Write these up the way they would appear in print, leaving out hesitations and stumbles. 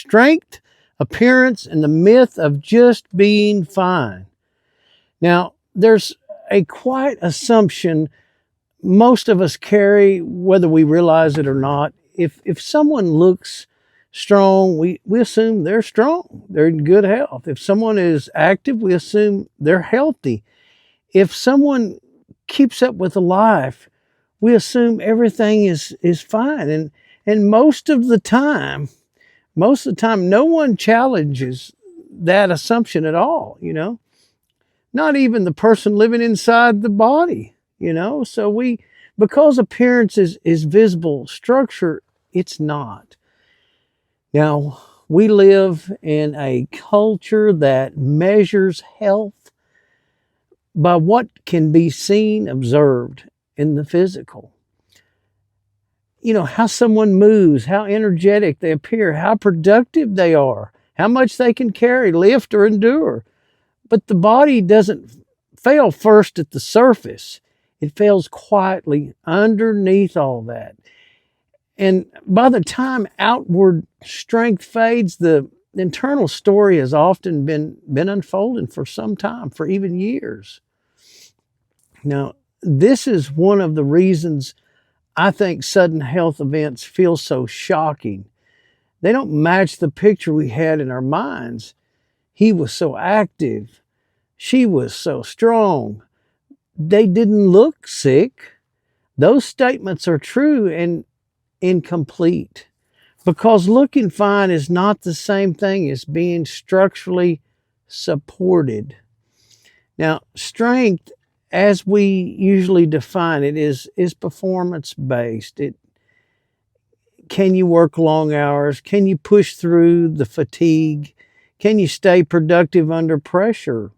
strength, appearance, and the myth of just being fine. Now, there's a quiet assumption most of us carry, whether we realize it or not. If someone looks strong, we assume they're strong, they're in good health. If someone is active, we assume they're healthy. If someone keeps up with life, we assume everything is fine. And most of the time, no one challenges that assumption at all, not even the person living inside the body, So because appearance is visible, structure, it's not. Now, we live in a culture that measures health by what can be seen, observed in the physical. How someone moves, how energetic they appear, how productive they are, how much they can carry, lift, or endure. But the body doesn't fail first at the surface. It fails quietly underneath all that. And by the time outward strength fades, the internal story has often been unfolding for some time, for even years. Now, this is one of the reasons I think sudden health events feel so shocking. They don't match the picture we had in our minds. He was so active. She was so strong. They didn't look sick. Those statements are true and incomplete, because looking fine is not the same thing as being structurally supported. Now, strength, as we usually define it, is performance based. Can you work long hours? Can you push through the fatigue? Can you stay productive under pressure?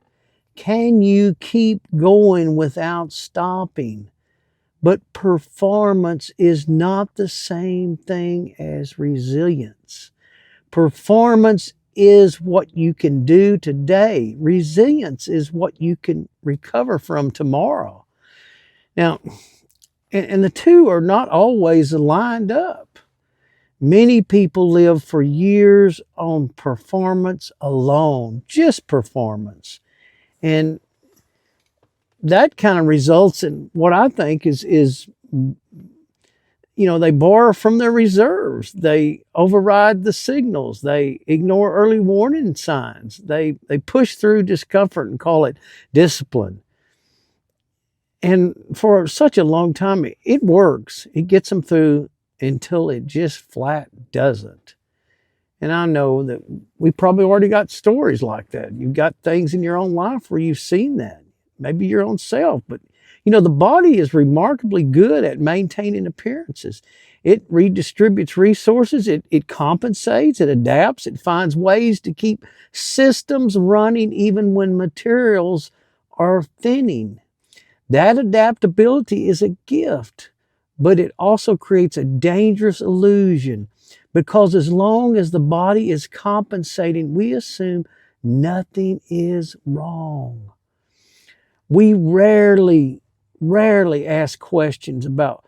Can you keep going without stopping? But performance is not the same thing as resilience. Performance is what you can do today. Resilience is what you can recover from tomorrow. Now, and the two are not always lined up. Many people live for years on performance alone, just performance. And that kind of results in what I think is they borrow from their reserves. They override the signals. They ignore early warning signs. They push through discomfort and call it discipline. And for such a long time, it works. It gets them through until it just flat doesn't. And I know that we probably already got stories like that. You've got things in your own life where you've seen that. Maybe your own self, but the body is remarkably good at maintaining appearances. It redistributes resources, it compensates, it adapts, it finds ways to keep systems running even when materials are thinning. That adaptability is a gift, but it also creates a dangerous illusion, because as long as the body is compensating, we assume nothing is wrong. We rarely ask questions about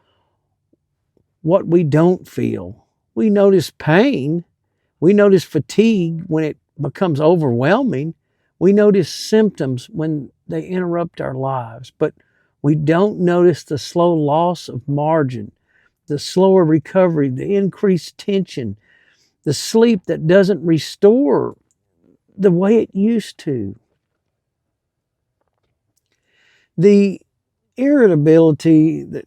what we don't feel. We notice pain. We notice fatigue when it becomes overwhelming. We notice symptoms when they interrupt our lives. But we don't notice the slow loss of margin, the slower recovery, the increased tension, the sleep that doesn't restore the way it used to. The irritability that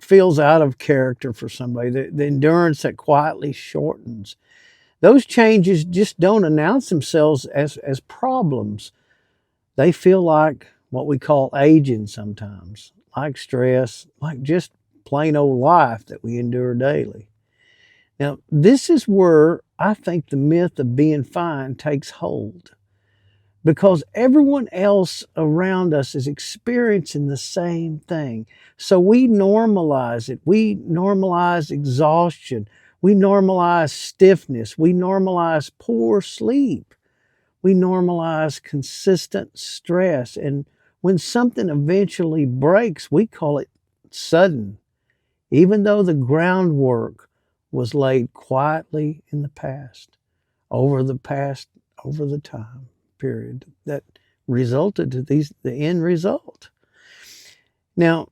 feels out of character for somebody, the endurance that quietly shortens, those changes just don't announce themselves as problems. They feel like what we call aging sometimes, like stress, like just plain old life that we endure daily. Now, this is where I think the myth of being fine takes hold, because everyone else around us is experiencing the same thing. So we normalize it. We normalize exhaustion. We normalize stiffness. We normalize poor sleep. We normalize consistent stress. And when something eventually breaks, we call it sudden, even though the groundwork was laid quietly in the past, over the time period that resulted to the end result. Now,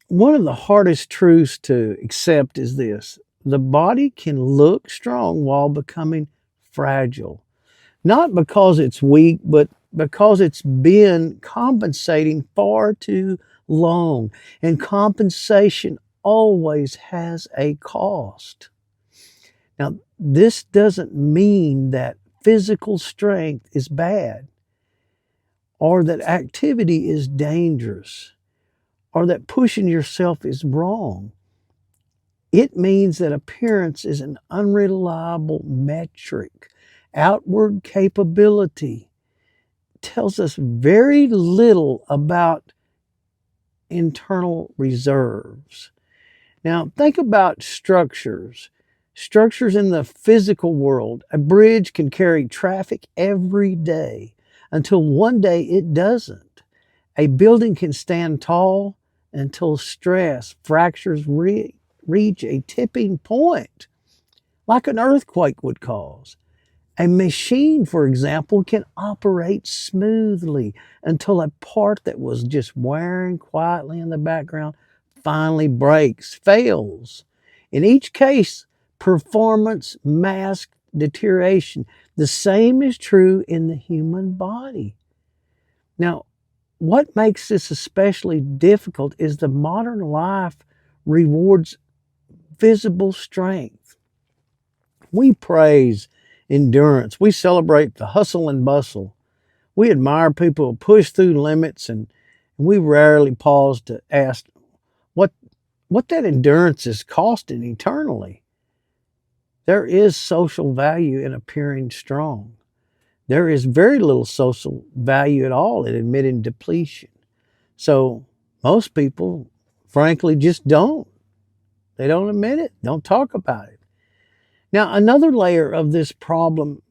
one of the hardest truths to accept is this: the body can look strong while becoming fragile. Not because it's weak, but because it's been compensating far too long. And compensation always has a cost. Now, this doesn't mean that physical strength is bad, or that activity is dangerous, or that pushing yourself is wrong. It means that appearance is an unreliable metric. Outward capability tells us very little about internal reserves. Now, think about structures. Structures in the physical world. A bridge can carry traffic every day until one day it doesn't. A building can stand tall until stress, fractures reach a tipping point, like an earthquake would cause. A machine, for example, can operate smoothly until a part that was just wearing quietly in the background finally breaks, fails. In each case, performance masks deterioration. The same is true in the human body. Now, what makes this especially difficult is the modern life rewards visible strength. We praise endurance. We celebrate the hustle and bustle. We admire people who push through limits, and we rarely pause to ask what that endurance is costing eternally. There is social value in appearing strong. There is very little social value at all in admitting depletion. So most people, frankly, just don't. They don't admit it, don't talk about it. Now, another layer of this problem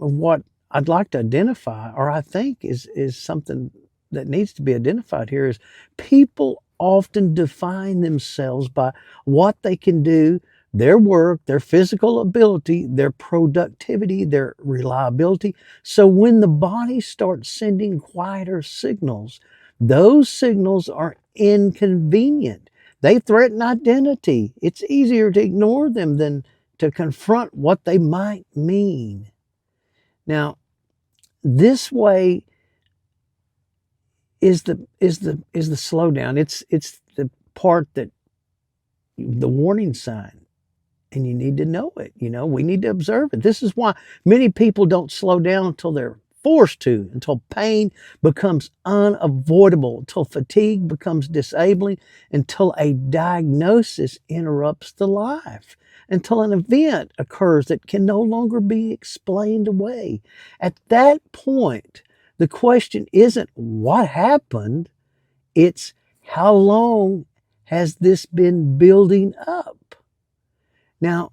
of what I'd like to identify, or I think is something that needs to be identified here, is people often define themselves by what they can do, their work, their physical ability, their productivity, their reliability. So when the body starts sending quieter signals, those signals are inconvenient. They threaten identity. It's easier to ignore them than to confront what they might mean. Now, this way is the slowdown. It's the part that the warning sign, and you need to know it. We need to observe it. This is why many people don't slow down until they're forced to, until pain becomes unavoidable, until fatigue becomes disabling, until a diagnosis interrupts the life, until an event occurs that can no longer be explained away. At that point, the question isn't what happened, it's how long has this been building up? Now,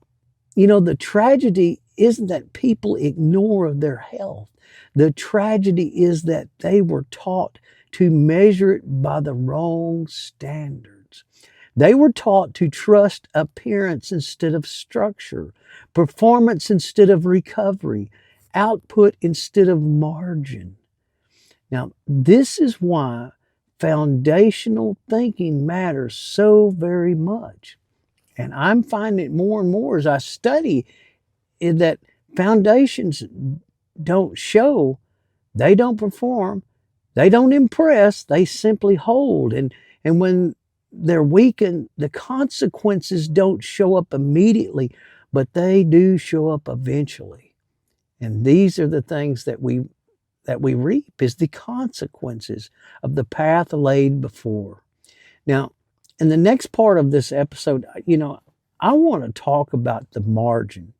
the tragedy isn't that people ignore their health. The tragedy is that they were taught to measure it by the wrong standards. They were taught to trust appearance instead of structure, performance instead of recovery, output instead of margin. Now, this is why foundational thinking matters so very much. And I'm finding it more and more as I study that foundations don't show, they don't perform, they don't impress, they simply hold. And when they're weakened, the consequences don't show up immediately, but they do show up eventually. And these are the things that we reap, is the consequences of the path laid before. Now, in the next part of this episode, I want to talk about the margin,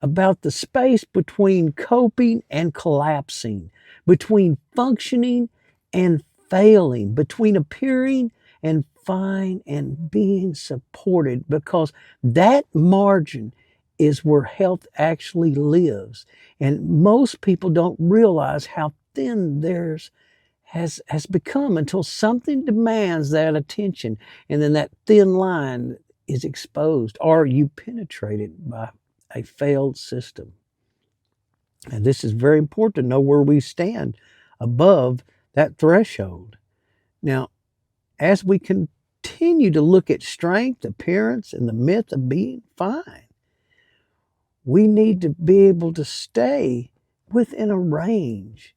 about the space between coping and collapsing, between functioning and failing, between appearing and fine and being supported, because that margin is where health actually lives. And most people don't realize how thin theirs has become until something demands that attention. And then that thin line is exposed or you penetrated by a failed system. And this is very important to know where we stand above that threshold. Now, as we continue to look at strength, appearance, and the myth of being fine, we need to be able to stay within a range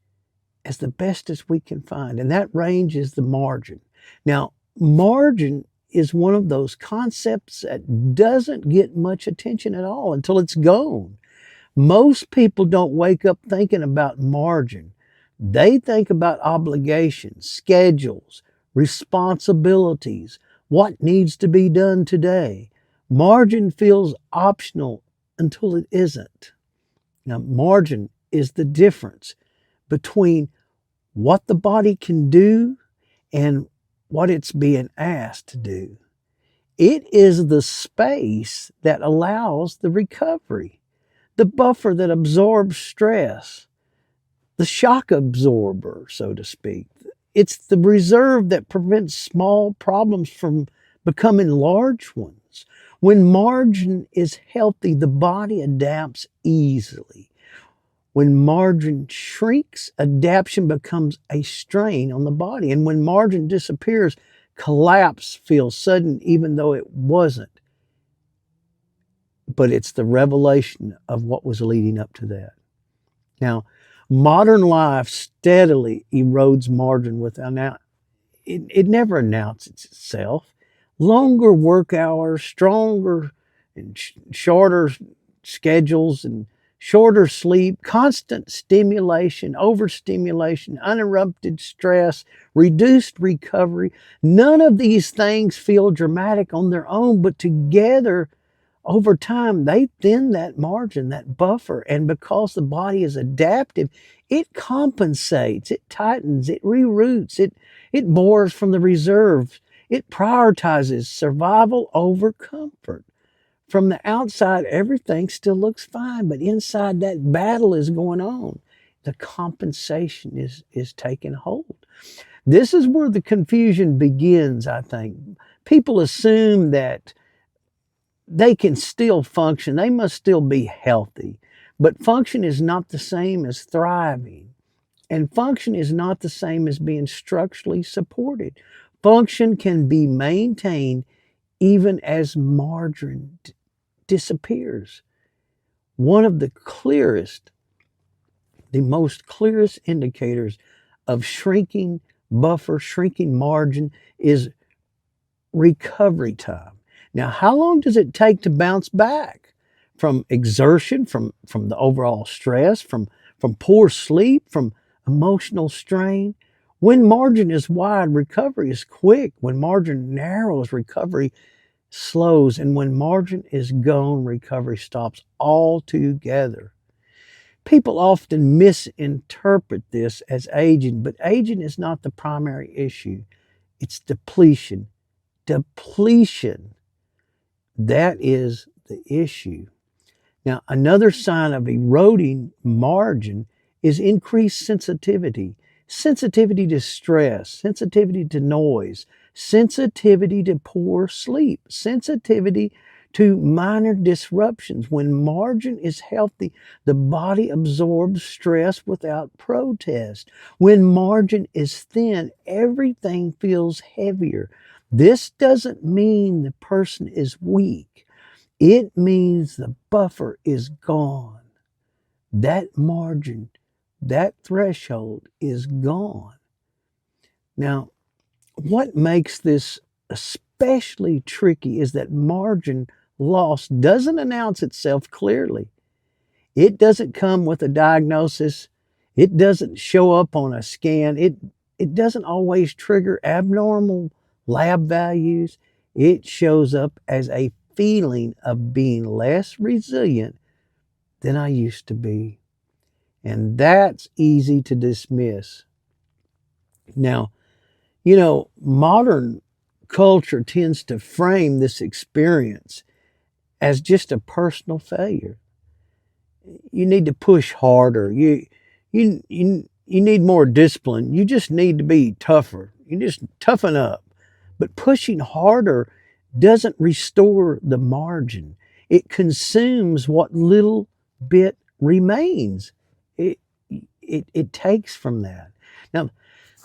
as the best as we can find. And that range is the margin. Now, margin is one of those concepts that doesn't get much attention at all until it's gone. Most people don't wake up thinking about margin. They think about obligations, schedules, responsibilities, what needs to be done today. Margin feels optional until it isn't. Now, margin is the difference between what the body can do and what it's being asked to do. It is the space that allows the recovery, the buffer that absorbs stress, the shock absorber, so to speak. It's the reserve that prevents small problems from becoming large ones. When margin is healthy, the body adapts easily. When margin shrinks, adaptation becomes a strain on the body. And when margin disappears, collapse feels sudden, even though it wasn't. But it's the revelation of what was leading up to that. Now, modern life steadily erodes margin without it never announces itself. Longer work hours, stronger and shorter schedules, and shorter sleep, constant stimulation, overstimulation, uninterrupted stress, reduced recovery. None of these things feel dramatic on their own, but together, over time, they thin that margin, that buffer. And because the body is adaptive, it compensates, it tightens, it reroutes, it bores from the reserves. It prioritizes survival over comfort. From the outside, everything still looks fine, but inside that battle is going on. The compensation is taking hold. This is where the confusion begins, I think. People assume that they can still function. They must still be healthy. But function is not the same as thriving. And function is not the same as being structurally supported. Function can be maintained even as margin disappears. One of the most clearest indicators of shrinking buffer, shrinking margin is recovery time. Now, how long does it take to bounce back from exertion, from the overall stress, from poor sleep, from emotional strain? When margin is wide, recovery is quick. When margin narrows, recovery slows. And when margin is gone, recovery stops altogether. People often misinterpret this as aging, but aging is not the primary issue. It's depletion. Depletion. That is the issue. Now, another sign of eroding margin is increased sensitivity. Sensitivity to stress, sensitivity to noise, sensitivity to poor sleep, sensitivity to minor disruptions. When margin is healthy, the body absorbs stress without protest. When margin is thin, everything feels heavier. This doesn't mean the person is weak. It means the buffer is gone. That margin, that threshold is gone. Now, what makes this especially tricky is that margin loss doesn't announce itself clearly. It doesn't come with a diagnosis. It doesn't show up on a scan. It doesn't always trigger abnormal lab values. It shows up as a feeling of being less resilient than I used to be. And that's easy to dismiss. Now, modern culture tends to frame this experience as just a personal failure. You need to push harder. You need more discipline. You just need to be tougher. You just toughen up. But pushing harder doesn't restore the margin. It consumes what little bit remains. It, it takes from that. Now,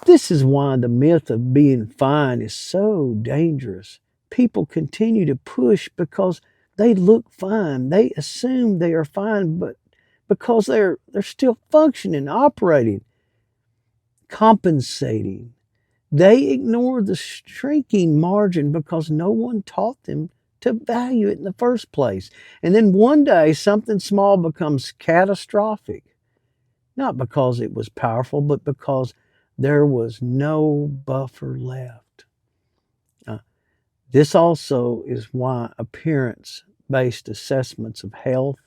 this is why the myth of being fine is so dangerous. People continue to push because they look fine. They assume they are fine, but because they're still functioning, operating, compensating. They ignore the shrinking margin because no one taught them to value it in the first place. And then one day something small becomes catastrophic, not because it was powerful, but because there was no buffer left. This also is why appearance-based assessments of health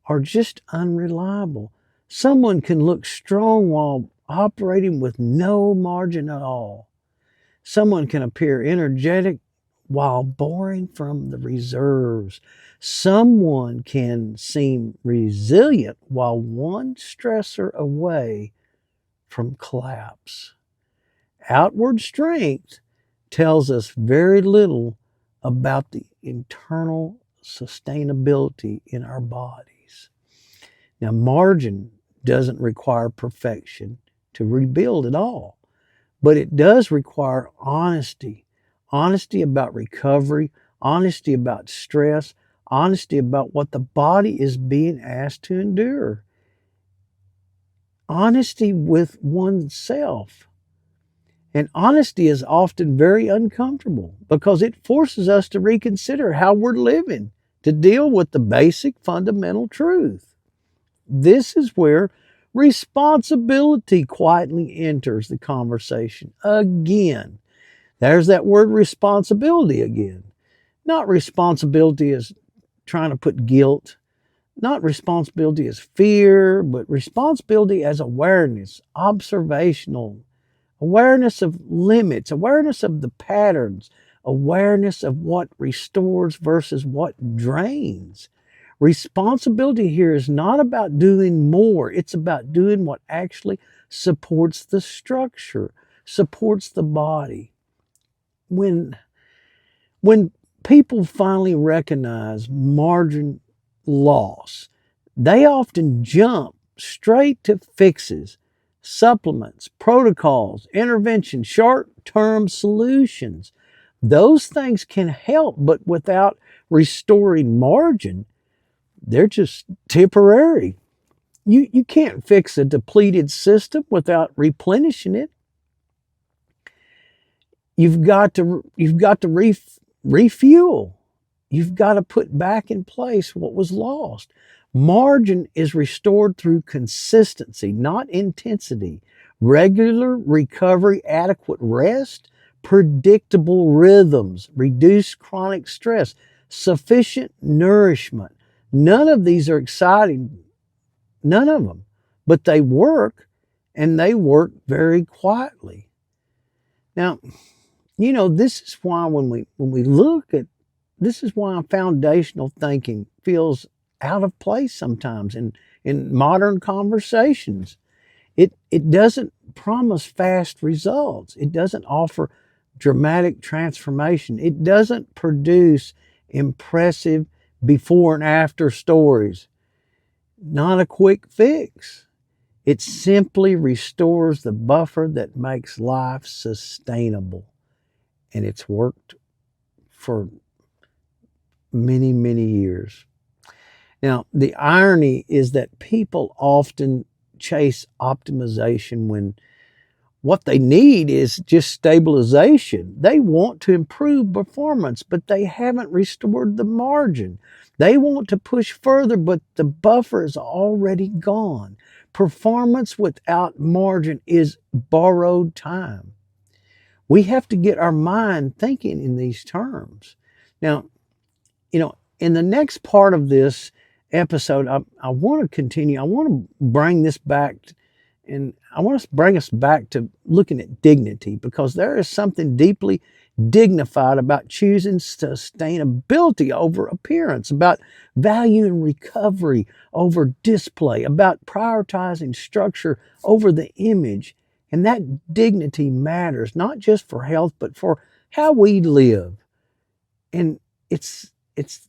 are just unreliable. Someone can look strong while operating with no margin at all. Someone can appear energetic while boring from the reserves. Someone can seem resilient while one stressor away from collapse. Outward strength tells us very little about the internal sustainability in our bodies. Now, margin doesn't require perfection to rebuild at all, but it does require honesty. Honesty about recovery, honesty about stress, honesty about what the body is being asked to endure. Honesty with oneself. And honesty is often very uncomfortable because it forces us to reconsider how we're living, to deal with the basic fundamental truth. This is where responsibility quietly enters the conversation again. There's that word responsibility again. Not responsibility as trying to put guilt, not responsibility as fear, but responsibility as awareness, observational, awareness of limits, awareness of the patterns, awareness of what restores versus what drains. Responsibility here is not about doing more. It's about doing what actually supports the structure, supports the body. When people finally recognize margin loss, they often jump straight to fixes, supplements, protocols, intervention, short-term solutions. Those things can help, but without restoring margin, they're just temporary. You can't fix a depleted system without replenishing it. You've got to refuel. You've got to put back in place what was lost. Margin is restored through consistency, not intensity. Regular recovery, adequate rest, predictable rhythms, reduced chronic stress, sufficient nourishment. None of these are exciting. None of them. But they work, and they work very quietly. Now, this is why when we look at this is why foundational thinking feels out of place sometimes in modern conversations. It doesn't promise fast results. It doesn't offer dramatic transformation. It doesn't produce impressive before and after stories. Not a quick fix. It simply restores the buffer that makes life sustainable. And it's worked for many, many years. Now, the irony is that people often chase optimization when what they need is just stabilization. They want to improve performance, but they haven't restored the margin. They want to push further, but the buffer is already gone. Performance without margin is borrowed time. We have to get our mind thinking in these terms. Now, in the next part of this episode, I want to continue. I want to bring this back, and I want to bring us back to looking at dignity, because there is something deeply dignified about choosing sustainability over appearance, about valuing recovery over display, about prioritizing structure over the image. And that dignity matters, not just for health, but for how we live. And it's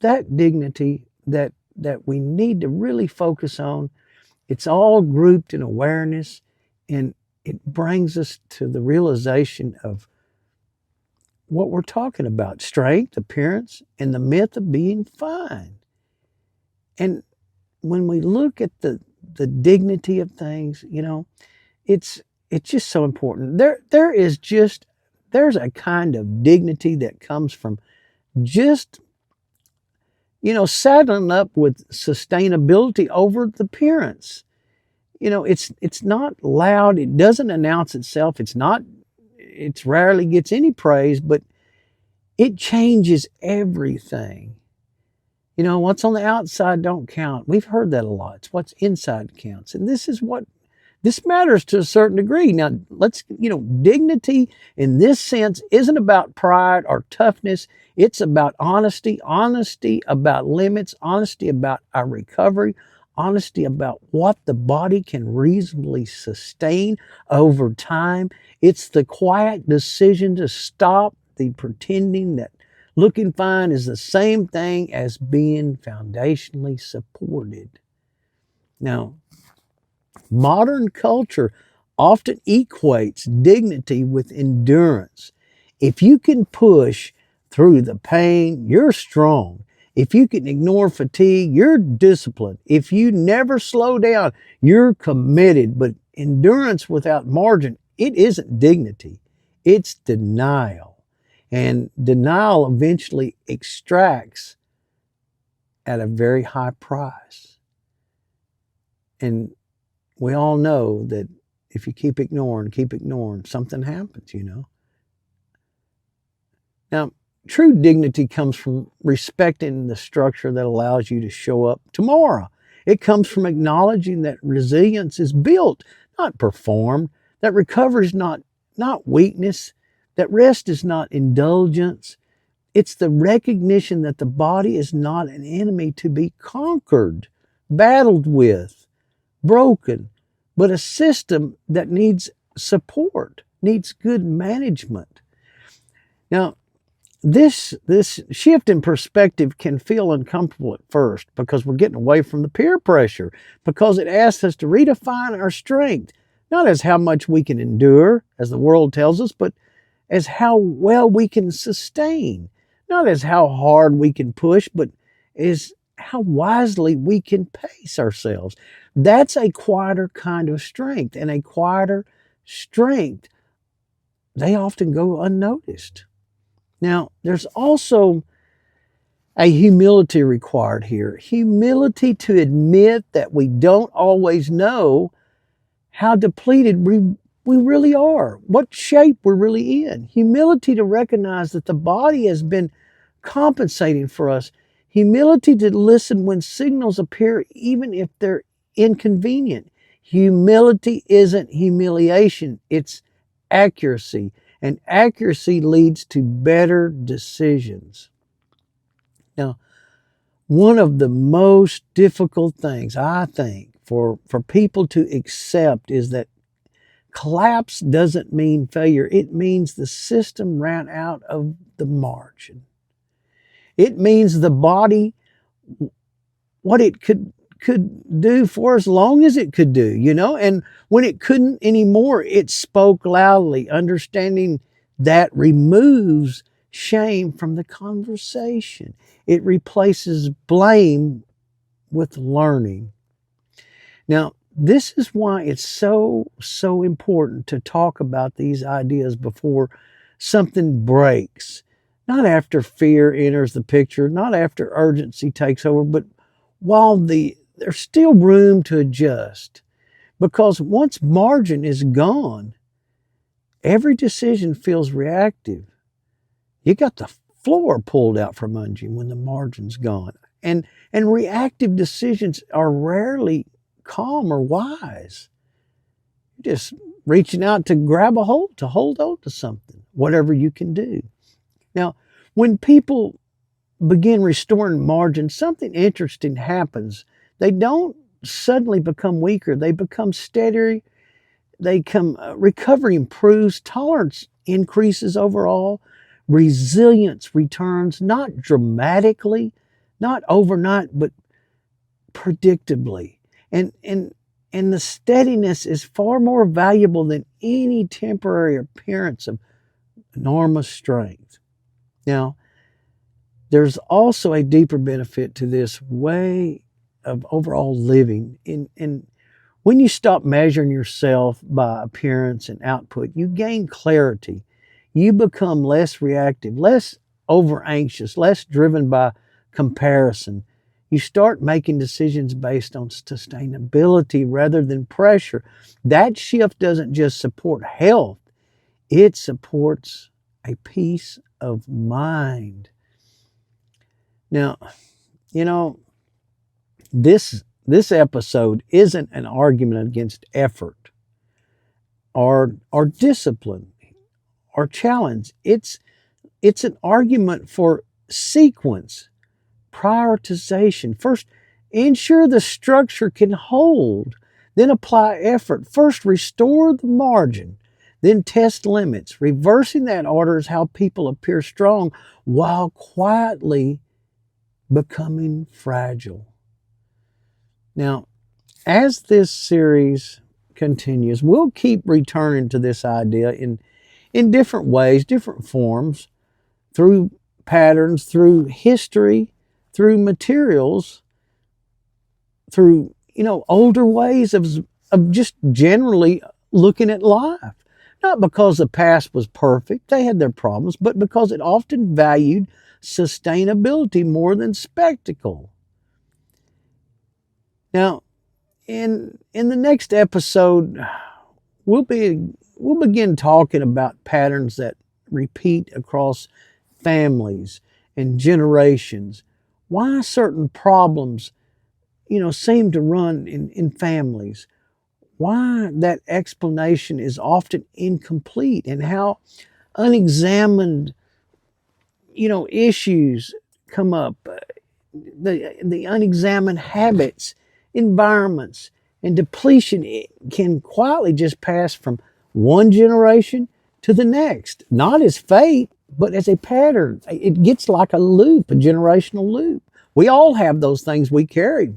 that dignity that we need to really focus on. It's all grouped in awareness, and it brings us to the realization of what we're talking about: strength, appearance, and the myth of being fine. And when we look at the dignity of things, it's it's just so important. There's a kind of dignity that comes from just saddling up with sustainability over the appearance. It's not loud. It doesn't announce itself. It rarely gets any praise, but it changes everything. What's on the outside don't count. We've heard that a lot. It's what's inside counts. And this matters to a certain degree. Now, dignity in this sense isn't about pride or toughness. It's about honesty about limits, honesty about our recovery, honesty about what the body can reasonably sustain over time. It's the quiet decision to stop the pretending that looking fine is the same thing as being foundationally supported. Now, modern culture often equates dignity with endurance. If you can push through the pain, you're strong. If you can ignore fatigue, you're disciplined. If you never slow down, you're committed. But endurance without margin, it isn't dignity. It's denial. And denial eventually extracts at a very high price. And we all know that if you keep ignoring, something happens, Now, true dignity comes from respecting the structure that allows you to show up tomorrow. It comes from acknowledging that resilience is built, not performed, that recovery is not weakness, that rest is not indulgence. It's the recognition that the body is not an enemy to be conquered, battled with, broken, but a system that needs support, needs good management. Now, this shift in perspective can feel uncomfortable at first because we're getting away from the peer pressure, because it asks us to redefine our strength, not as how much we can endure, as the world tells us, but as how well we can sustain, not as how hard we can push, but as how wisely we can pace ourselves. That's a quieter kind of strength, and a quieter strength, they often go unnoticed. Now, there's also a humility required here. Humility to admit that we don't always know how depleted we really are, what shape we're really in. Humility to recognize that the body has been compensating for us. Humility to listen when signals appear, even if they're inconvenient. Humility isn't humiliation, it's accuracy. And accuracy leads to better decisions. Now, one of the most difficult things, I think, for people to accept is that collapse doesn't mean failure. It means the system ran out of the margin. It means the body, what it could do for as long as it could do, and when it couldn't anymore, it spoke loudly. Understanding that removes shame from the conversation. It replaces blame with learning. Now, this is why it's so important to talk about these ideas before something breaks. Not after fear enters the picture, not after urgency takes over, but while there's still room to adjust. Because once margin is gone, every decision feels reactive. You got the floor pulled out from under you when the margin's gone. And reactive decisions are rarely calm or wise. You're just reaching out to grab a hold, to hold on to something, whatever you can do. Now, when people begin restoring margin, something interesting happens. They don't suddenly become weaker. They become steadier. Recovery improves. Tolerance increases overall. resilience returns not dramatically, not overnight, but predictably. And the steadiness is far more valuable than any temporary appearance of enormous strength. Now, there's also a deeper benefit to this way of overall living. In when you stop measuring yourself by appearance and output, you gain clarity. You become less reactive, less over anxious, less driven by comparison. You start making decisions based on sustainability rather than pressure. That shift doesn't just support health, it supports a peace of mind. Now, you know, this episode isn't an argument against effort or discipline or challenge. It's an argument for sequence, prioritization. First, ensure the structure can hold, then apply effort. First, restore the margin, then test limits. Reversing that order is how people appear strong while quietly becoming fragile. Now, as this series continues, we'll keep returning to this idea in different ways, different forms, through patterns, through history, through materials, through older ways of just generally looking at life. Not because the past was perfect, they had their problems, but because it often valued sustainability more than spectacle. Now, in the next episode, we'll begin talking about patterns that repeat across families and generations. Why certain problems, seem to run in families. Why that explanation is often incomplete, and how unexamined, issues come up. The unexamined habits, environments, and depletion can quietly just pass from one generation to the next, not as fate, but as a pattern. It gets like a loop, a generational loop. We all have those things we carry,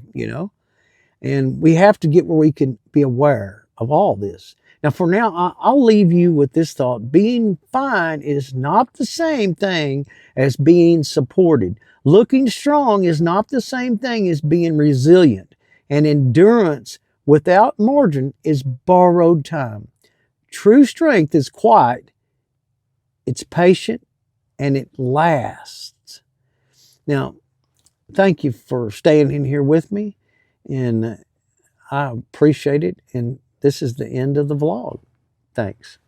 and we have to get where we can be aware of all this. Now, for now, I'll leave you with this thought. Being fine is not the same thing as being supported. Looking strong is not the same thing as being resilient. And endurance without margin is borrowed time. True strength is quiet, it's patient, and it lasts. Now, thank you for staying in here with me, and I appreciate it. And this is the end of the vlog. Thanks.